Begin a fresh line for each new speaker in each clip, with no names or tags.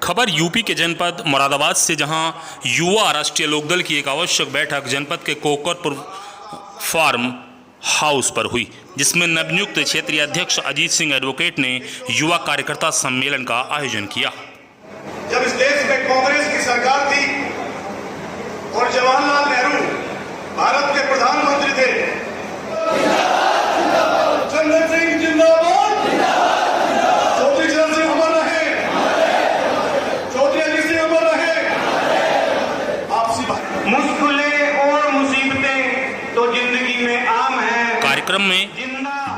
खबर यूपी के जनपद मुरादाबाद से, जहां युवा राष्ट्रीय लोकदल की एक आवश्यक बैठक जनपद के कोकरपुर फार्म हाउस पर हुई, जिसमें नवनियुक्त क्षेत्रीय अध्यक्ष अजीत सिंह एडवोकेट ने युवा कार्यकर्ता सम्मेलन का आयोजन किया।
जब इस देश में कांग्रेस की सरकार थी और जवाहरलाल नेहरू भारत के प्रधानमंत्री थे, चंदन सिंह जिंदाबाद, चौधरी चरण सिंह अमर रहे, चौधरी अजीत सिंह अमर रहे। आपसी बात,
मुश्किलें और मुसीबतें तो जिंदगी में आम हैं।
कार्यक्रम में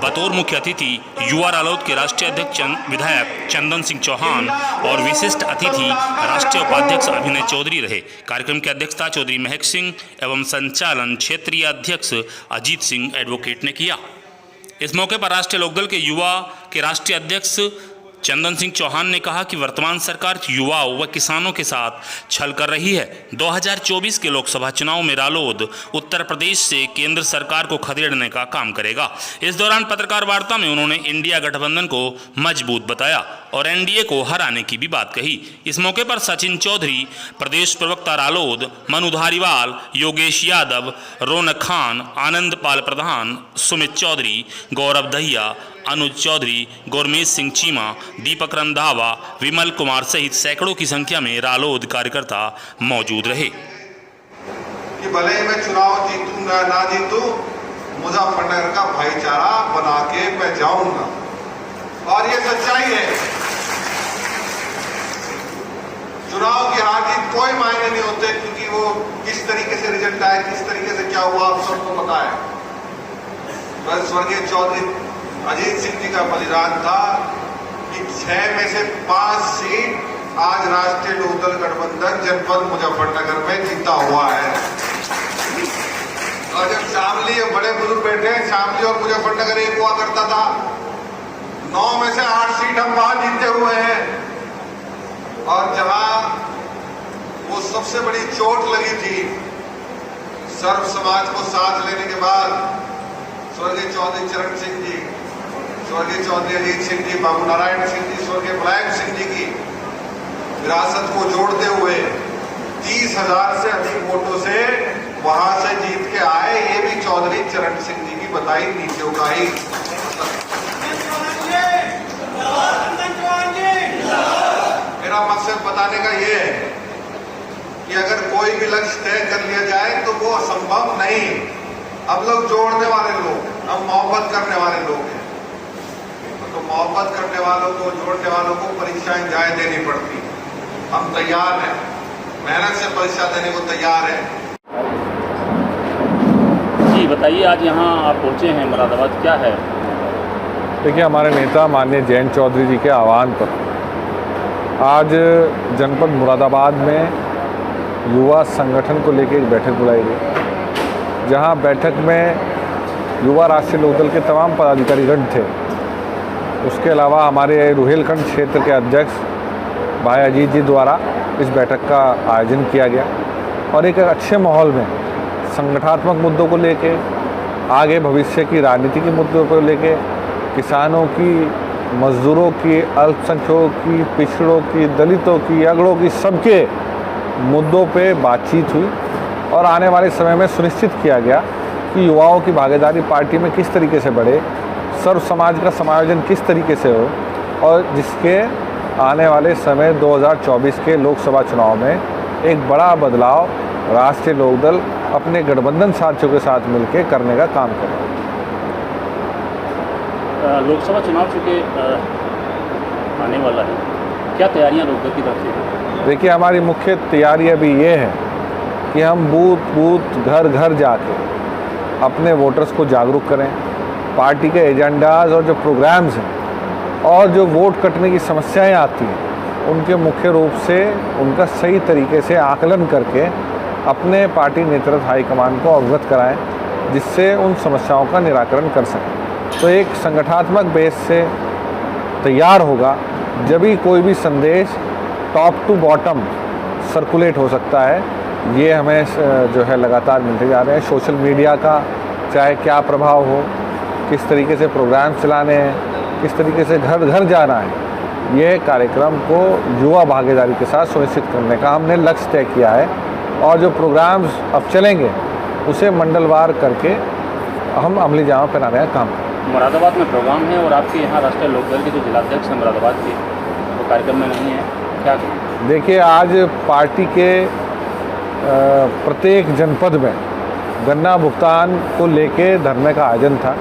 बतौर मुख्य अतिथि युवा रालोद के राष्ट्रीय अध्यक्ष विधायक चंदन सिंह चौहान और विशिष्ट अतिथि राष्ट्रीय उपाध्यक्ष अभिनय चौधरी रहे। कार्यक्रम की अध्यक्षता चौधरी महक सिंह एवं संचालन क्षेत्रीय अध्यक्ष अजीत सिंह एडवोकेट ने किया। इस मौके पर राष्ट्रीय लोकदल के युवा के राष्ट्रीय अध्यक्ष चंदन सिंह चौहान ने कहा कि वर्तमान सरकार युवाओं व किसानों के साथ छल कर रही है। 2024 के लोकसभा चुनाव में रालोद उत्तर प्रदेश से केंद्र सरकार को खदेड़ने का काम करेगा। इस दौरान पत्रकार वार्ता में उन्होंने इंडिया गठबंधन को मजबूत बताया और एनडीए को हराने की भी बात कही। इस मौके पर सचिन चौधरी, प्रदेश प्रवक्ता रालोद, मनु धारीवाल, योगेश यादव, रौनक खान, आनंद पाल प्रधान, सुमित चौधरी, गौरव दहिया, अनुज चौधरी, गुरमीत सिंह चीमा, दीपक रंधावा, विमल कुमार सहित सैकड़ों की संख्या में रालोद कार्यकर्ता मौजूद रहे।
कि भले ही मैं चुनाव जीतूं ना जीतूं, मुजफ्फरनगर का भाईचारा बना के मैं जाऊंगा, और ये सच्चाई है। चुनाव की हार जीत कोई मायने नहीं होते, क्योंकि वो किस तरीके से रिजल्ट आया, किस तरीके से क्या हुआ, आप सबको पता है। बस स्वर्गीय चौधरी अजीत सिंह जी का बलिदान था कि 6 में से 5 सीट आज राष्ट्रीय लोकदल गठबंधन जनपद मुजफ्फरनगर में जीता हुआ है। और जब शामली बड़े बुजुर्ग बैठे, शामली और मुजफ्फरनगर एक हुआ करता था, 9 में से 8 सीट हम वहां जीते हुए हैं। और जहां वो सबसे बड़ी चोट लगी थी, सर्व समाज को साथ लेने के बाद स्वर्गीय चौधरी चरण सिंह जी, स्वर्गीय चौधरी अजीत सिंह जी, बाबू नारायण सिंह जी, स्वर्गीय मुलायम सिंह जी की विरासत को जोड़ते हुए 30,000 से अधिक वोटों से वहां से जीत के आए। ये भी चौधरी चरण सिंह जी की बताई नीतियों का ही। मेरा मकसद बताने का ये है कि अगर कोई भी लक्ष्य तय कर लिया जाए तो वो असंभव नहीं। अब लोग जोड़ने वाले लोग, हम मोहब्बत करने वाले लोग हैं, तो मोहब्बत करने वालों को, जोड़ने वालों को परीक्षाएं जाए देनी पड़ती। हम तैयार हैं, मेहनत से परीक्षा देने को तैयार हैं।
जी बताइए, आज यहाँ आप पहुँचे हैं मुरादाबाद, क्या है?
देखिए, हमारे नेता माननीय जयंत चौधरी जी के आह्वान पर आज जनपद मुरादाबाद में युवा संगठन को लेकर एक बैठक बुलाई गई, जहाँ बैठक में युवा राष्ट्रीय लोकदल के तमाम पदाधिकारीगण थे। उसके अलावा हमारे रुहेलखंड क्षेत्र के अध्यक्ष भाई अजीत जी द्वारा इस बैठक का आयोजन किया गया और एक अच्छे माहौल में संगठनात्मक मुद्दों को लेके, आगे भविष्य की राजनीति के मुद्दों को लेके, किसानों की, मजदूरों की, अल्पसंख्यकों की, पिछड़ों की, दलितों की, अगड़ों की, सबके मुद्दों पे बातचीत हुई और आने वाले समय में सुनिश्चित किया गया कि युवाओं की भागीदारी पार्टी में किस तरीके से बढ़े, सर्व समाज का समायोजन किस तरीके से हो, और जिसके आने वाले समय 2024 के लोकसभा चुनाव में एक बड़ा बदलाव राष्ट्रीय लोकदल अपने गठबंधन साथियों के साथ मिलकर करने का काम करे।
लोकसभा चुनाव चूँकि आने वाला है, क्या तैयारियां लोकदल की तरफ से?
देखिए, हमारी मुख्य तैयारी अभी ये है कि हम बूथ बूथ, घर घर जाके अपने वोटर्स को जागरूक करें, पार्टी के एजेंडाज और जो प्रोग्राम्स हैं और जो वोट कटने की समस्याएं आती हैं, उनके मुख्य रूप से उनका सही तरीके से आकलन करके अपने पार्टी नेतृत्व हाईकमान को अवगत कराएं, जिससे उन समस्याओं का निराकरण कर सकें। तो एक संगठनात्मक बेस से तैयार होगा, जब भी कोई भी संदेश टॉप टू बॉटम सर्कुलेट हो सकता है। ये हमें जो है लगातार मिलते जा रहे हैं। सोशल मीडिया का चाहे क्या प्रभाव हो, किस तरीके से प्रोग्राम चलाने हैं, किस तरीके से घर घर जाना है, ये कार्यक्रम को युवा भागीदारी के साथ सुनिश्चित करने का हमने लक्ष्य तय किया है और जो प्रोग्राम्स अब चलेंगे उसे मंडलवार करके हम अमली जामा पहनाने का काम करें।
मुरादाबाद में प्रोग्राम है और आपके यहाँ राष्ट्रीय लोकदल के जो जिलाध्यक्ष हैं मुरादाबाद के वो कार्यक्रम में नहीं है, क्या करें?
देखिए, आज पार्टी के प्रत्येक जनपद में गन्ना भुगतान को लेके धरने का आयोजन था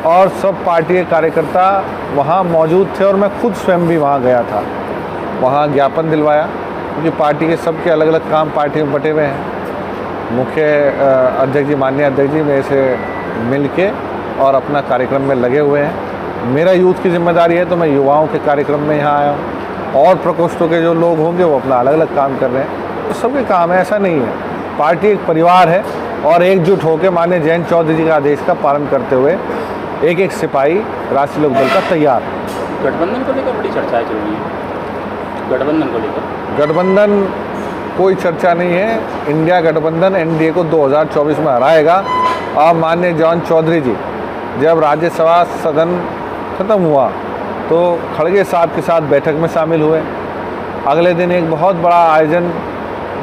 और सब पार्टी के कार्यकर्ता वहाँ मौजूद थे और मैं खुद स्वयं भी वहाँ गया था। वहाँ ज्ञापन दिलवाया क्योंकि पार्टी के सबके अलग अलग काम पार्टी में बटे हुए हैं। मुख्य अध्यक्ष जी, माननीय अध्यक्ष जी मेरे से मिल के और अपना कार्यक्रम में लगे हुए हैं। मेरा यूथ की जिम्मेदारी है तो मैं युवाओं के कार्यक्रम में यहाँ आया हूँ और प्रकोष्ठों के जो लोग होंगे वो अपना अलग अलग काम कर रहे हैं। तो सबके काम है, ऐसा नहीं है। पार्टी एक परिवार है और एकजुट होकर माननीय जयंत चौधरी जी के आदेश का पालन करते हुए एक एक सिपाही राष्ट्रीय लोकदल का तैयार है।
गठबंधन को लेकर बड़ी चर्चाएं चल रही हैं। गठबंधन को लेकर
गठबंधन कोई चर्चा नहीं है। इंडिया गठबंधन एनडीए को 2024 में हराएगा और माननीय जयंत चौधरी जी जब राज्यसभा सदन खत्म हुआ तो खड़गे साहब के साथ बैठक में शामिल हुए। अगले दिन एक बहुत बड़ा आयोजन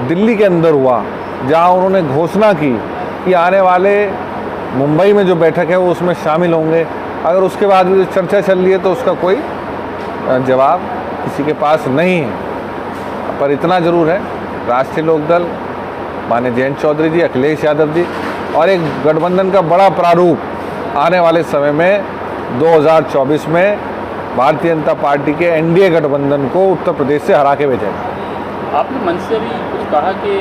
दिल्ली के अंदर हुआ जहां उन्होंने घोषणा की कि आने वाले मुंबई में जो बैठक है वो उसमें शामिल होंगे। अगर उसके बाद भी चर्चा चल रही है तो उसका कोई जवाब किसी के पास नहीं है। पर इतना ज़रूर है, राष्ट्रीय लोकदल, माननीय जयंत चौधरी जी, अखिलेश यादव जी और एक गठबंधन का बड़ा प्रारूप आने वाले समय में 2024 में भारतीय जनता पार्टी के एनडीए गठबंधन को उत्तर प्रदेश से हरा के भेजेगा।
आपने मंच से भी कुछ कहा कि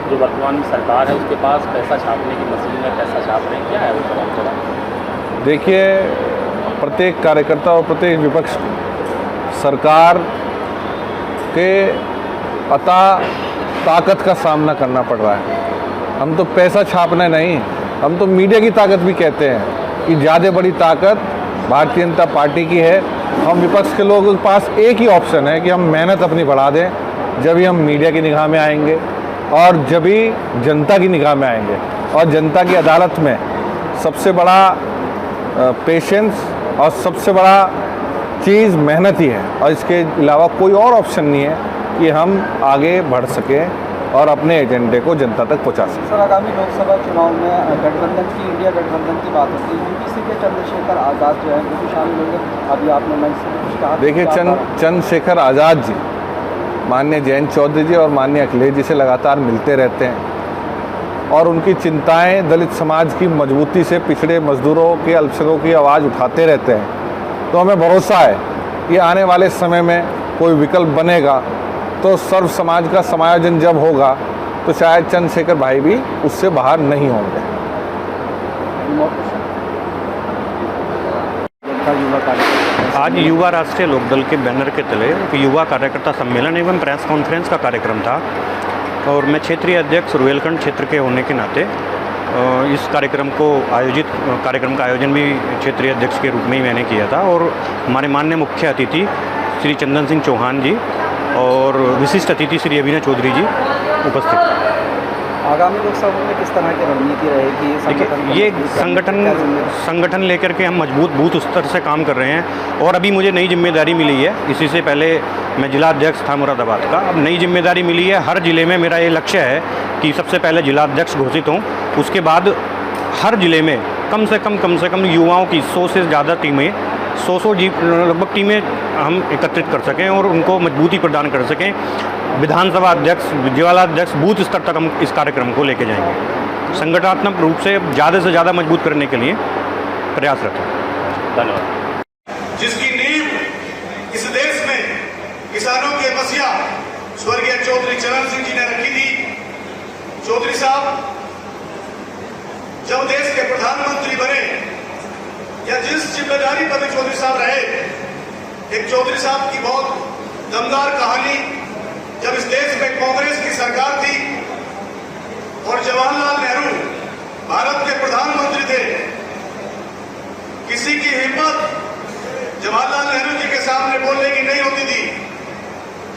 जो वर्तमान में सरकार है उसके पास पैसा छापने की मशीन है, पैसा छाप रहे हैं, क्या है वो सवाल?
देखिए, प्रत्येक कार्यकर्ता और प्रत्येक विपक्ष सरकार के अता ताकत का सामना करना पड़ रहा है। हम तो पैसा छापना नहीं, हम तो मीडिया की ताकत भी कहते हैं कि ज़्यादा बड़ी ताकत भारतीय जनता पार्टी की है। हम विपक्ष के लोगों के पास एक ही ऑप्शन है कि हम मेहनत अपनी बढ़ा दें, जब ही हम मीडिया की निगाह में आएंगे और जब ही जनता की निगाह में आएंगे। और जनता की अदालत में सबसे बड़ा पेशेंस और सबसे बड़ा चीज़ मेहनत ही है और इसके अलावा कोई और ऑप्शन नहीं है कि हम आगे बढ़ सकें और अपने एजेंडे को जनता तक पहुंचा सकें।
सर, आगामी लोकसभा चुनाव में गठबंधन की, इंडिया गठबंधन की बात होती है, यूपीसी के चंद्रशेखर आज़ाद जो है वो भी शामिल होंगे। अभी आपने मंच से कुछ कहा।
देखिए, चंद्रशेखर आज़ाद जी माननीय जयंत चौधरी जी और माननीय अखिलेश जी से लगातार मिलते रहते हैं और उनकी चिंताएं दलित समाज की मजबूती से पिछड़े मजदूरों के, अल्पसंख्यकों की आवाज़ उठाते रहते हैं। तो हमें भरोसा है कि आने वाले समय में कोई विकल्प बनेगा तो सर्व समाज का समायोजन जब होगा तो शायद चंद्रशेखर भाई भी उससे बाहर नहीं होंगे।
आज युवा राष्ट्रीय लोकदल के बैनर के तले युवा कार्यकर्ता सम्मेलन एवं प्रेस कॉन्फ्रेंस का कार्यक्रम था और मैं क्षेत्रीय अध्यक्ष रुहेलखंड क्षेत्र के होने के नाते इस कार्यक्रम का आयोजन भी क्षेत्रीय अध्यक्ष के रूप में ही मैंने किया था और हमारे माननीय मुख्य अतिथि श्री चंदन सिंह चौहान जी और विशिष्ट अतिथि श्री अभिनय चौधरी जी उपस्थित थे।
आगामी लोकसभा में किस तरह की रणनीति रहेगी?
देखिए, ये संगठन लेकर के हम मजबूत बूथ स्तर से काम कर रहे हैं और अभी मुझे नई जिम्मेदारी मिली है। इसी से पहले मैं जिला अध्यक्ष था मुरादाबाद का, अब नई जिम्मेदारी मिली है। हर ज़िले में मेरा ये लक्ष्य है कि सबसे पहले जिला अध्यक्ष घोषित हों, उसके बाद हर ज़िले में कम से कम युवाओं की 100 से ज़्यादा टीमें, 100 लगभग टीमें हम एकत्रित कर सकें और उनको मजबूती प्रदान कर सकें। विधानसभा अध्यक्ष, जिला अध्यक्ष, बूथ स्तर तक हम इस कार्यक्रम को लेके जाएंगे। संगठनात्मक रूप से ज़्यादा मजबूत करने के लिए प्रयासरत है।
धन्यवाद।
जिसकी नींव इस देश में किसानों के बसिया स्वर्गीय चौधरी चरण सिंह जी ने रखी थी। चौधरी साहब जब देश के प्रधानमंत्री बने या जिस जिम्मेदारी पर चौधरी साहब रहे, एक चौधरी साहब की बहुत दमदार कहानी, जब इस देश में कांग्रेस की सरकार थी और जवाहरलाल नेहरू भारत के प्रधानमंत्री थे, किसी की हिम्मत जवाहरलाल नेहरू जी के सामने बोलने की नहीं होती थी।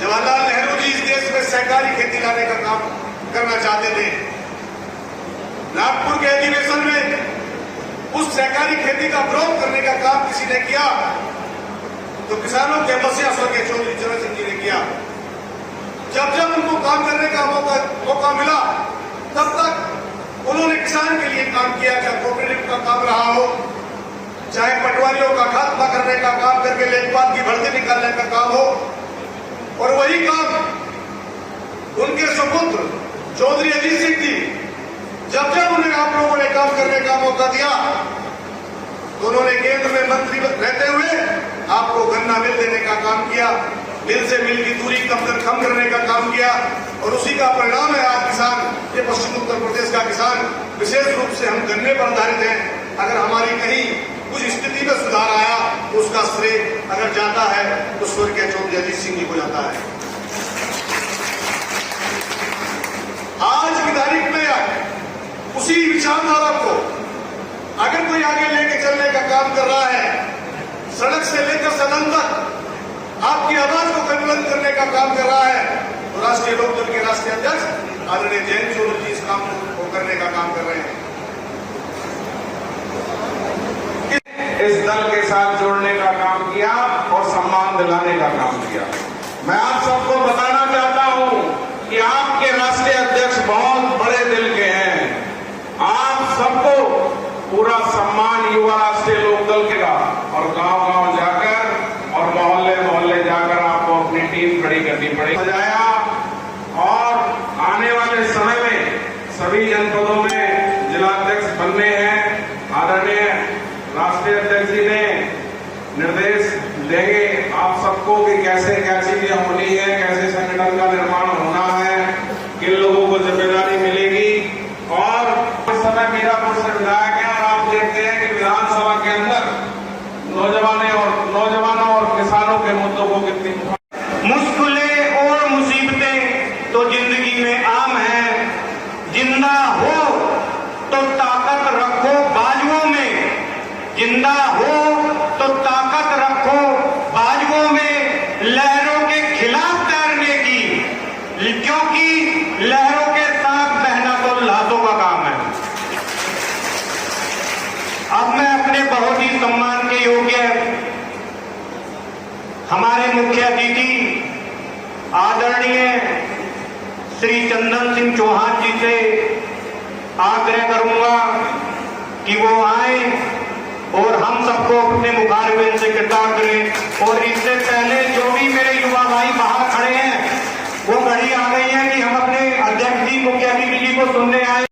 जवाहरलाल नेहरू जी इस देश में सहकारी खेती लाने का काम करना चाहते थे। नागपुर के अधिवेशन में उस सहकारी खेती का विरोध करने का काम किसी ने किया जो किसानों की तपस्या स्वर्गीय चौधरी चरण सिंह जी ने किया। जब जब उनको काम करने का मौका मिला, तब तक उन्होंने किसान के लिए काम किया, चाहे कोऑपरेटिव का काम रहा हो, चाहे पटवारियों का खात्मा करने का काम करके लेखपाल की भर्ती निकालने का काम हो, और वही काम उनके सुपुत्र चौधरी अजीत सिंह जी, जब जब उन्हें आप लोगों ने काम करने का मौका दिया, तो उन्होंने केंद्र में मंत्री रहते हुए आपको गन्ना मिल देने का काम किया, मिल से मिल की दूरी कम करने का काम किया, और उसी का परिणाम है आज किसान, ये पश्चिम उत्तर प्रदेश का किसान, विशेष रूप से हम गन्ने पर आधारित हैं। अगर हमारी कहीं कुछ स्थिति में सुधार आया तो उसका श्रेय अगर जाता है तो स्वर्गीय चौधरी अजीत सिंह जी को जाता है। आज की तारीख में उसी विचारधारा को अगर कोई आगे लेके चलने का काम कर रहा है, सड़क से लेकर सदन तक आपकी आवाज को बुलंद करने का काम कर रहा है, तो राष्ट्रीय लोकदल के राष्ट्रीय अध्यक्ष आदरणीय जयंत चौधरी जी इस काम को करने का काम कर रहे हैं।
इस दल के साथ जोड़ने का काम किया और सम्मान दिलाने का काम किया। मैं आप सबको बताना चाहता हूं कि आपके राष्ट्रीय अध्यक्ष बहुत बड़े दिल के हैं। आप सबको पूरा सम्मान युवा राष्ट्रीय लोकदल के का, और गांव-गांव जाकर और मोहल्ले जाकर आपको अपनी टीम खड़ी करनी पड़ेगी। सजाया, और आने वाले समय में सभी जनपदों में जिलाध्यक्ष बनने हैं। आदरणीय राष्ट्रीय अध्यक्ष जी ने निर्देश देंगे आप सबको कि कैसे क्या चीजें होनी है, कैसे संगठन का निर्माण होना है, किन लोगों को जिम्मेदारी मिलेगी। और इस समय मीरापुर से विधायक है, और आप देखते हैं कि विधानसभा के अंदर नौजवानों और किसानों के मुद्दों को कितनी
मुश्किलें और मुसीबतें तो जिंदगी में आम है। जिंदा हो तो ताकत रखो बाजुओं में, जिंदा हो तो ताकत रखो बाजुओं में, लहरों के खिलाफ तैरने की, क्योंकि लहरों के साथ बहना तो लातों का काम है। अब मैं अपने बहुत ही सम्मान के योग्य हमारे मुख्य अतिथि आदरणीय श्री चंदन सिंह चौहान जी से आग्रह करूंगा कि वो आए और हम सबको अपने मुखारबिंद से कृतज्ञ करें। और इससे पहले जो भी मेरे